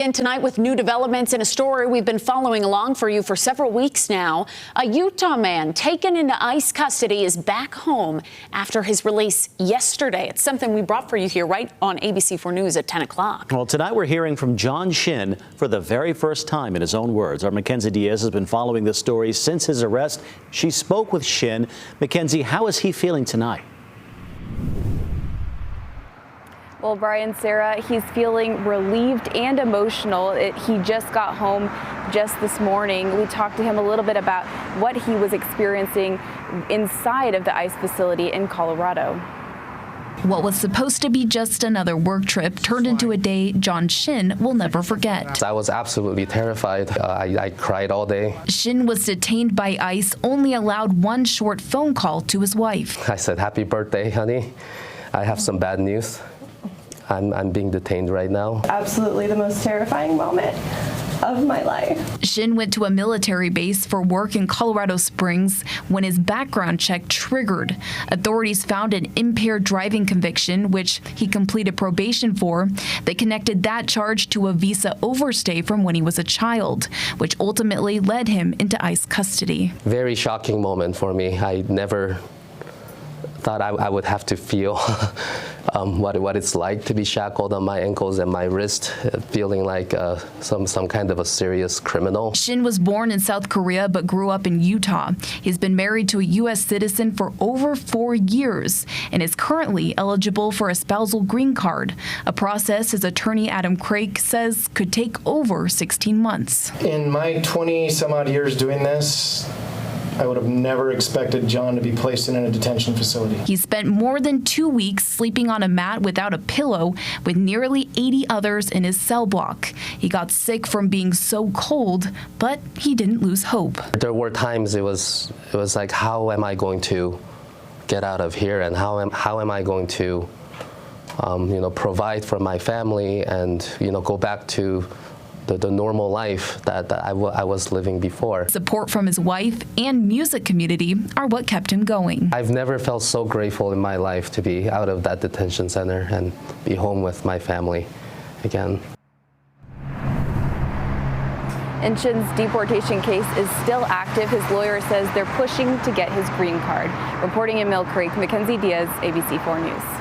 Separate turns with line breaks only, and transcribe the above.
And tonight with new developments in a story we've been following along for you for several weeks now. A Utah man taken into ICE custody is back home after his release yesterday. It's something we brought for you here right on ABC4 News at 10 o'clock.
Well, tonight we're hearing from John Shin for the very first time in his own words. Our Mackenzie Diaz has been following this story since his arrest. She spoke with Shin. Mackenzie, how is he feeling tonight?
Well, Brian, Sarah, he's feeling relieved and emotional. He just got home just this morning. We talked to him a little bit about what he was experiencing inside of the ICE facility in Colorado.
What was supposed to be just another work trip turned into a day John Shin will never forget.
I was absolutely terrified. I cried all day.
Shin was detained by ICE, only allowed one short phone call to his wife.
I said, "Happy birthday, honey. I have some bad news. I'm being detained right now."
Absolutely the most terrifying moment of my life.
Shin went to a military base for work in Colorado Springs when his background check triggered. Authorities found an impaired driving conviction, which he completed probation for. They connected that charge to a visa overstay from when he was a child, which ultimately led him into ICE custody.
Very shocking moment for me. I never thought I would have to feel what it's like to be shackled on my ankles and my wrist, feeling like some kind of a serious criminal.
Shin was born in South Korea but grew up in Utah. He's been married to a U.S. citizen for over 4 years and is currently eligible for a spousal green card, a process his attorney Adam Craig says could take over 16 months.
In my 20-some-odd years doing this, I would have never expected John to be placed in a detention facility.
He spent more than 2 weeks sleeping on a mat without a pillow with nearly 80 others in his cell block. He got sick from being so cold, but he didn't lose hope.
There were times it was like, how am I going to get out of here, and how am I going to provide for my family and go back to the normal life that I was living before.
Support from his wife and music community are what kept him going.
I've never felt so grateful in my life to be out of that detention center and be home with my family again.
And Shin's deportation case is still active. His lawyer says they're pushing to get his green card. Reporting in Mill Creek, Mackenzie Diaz, ABC4 News.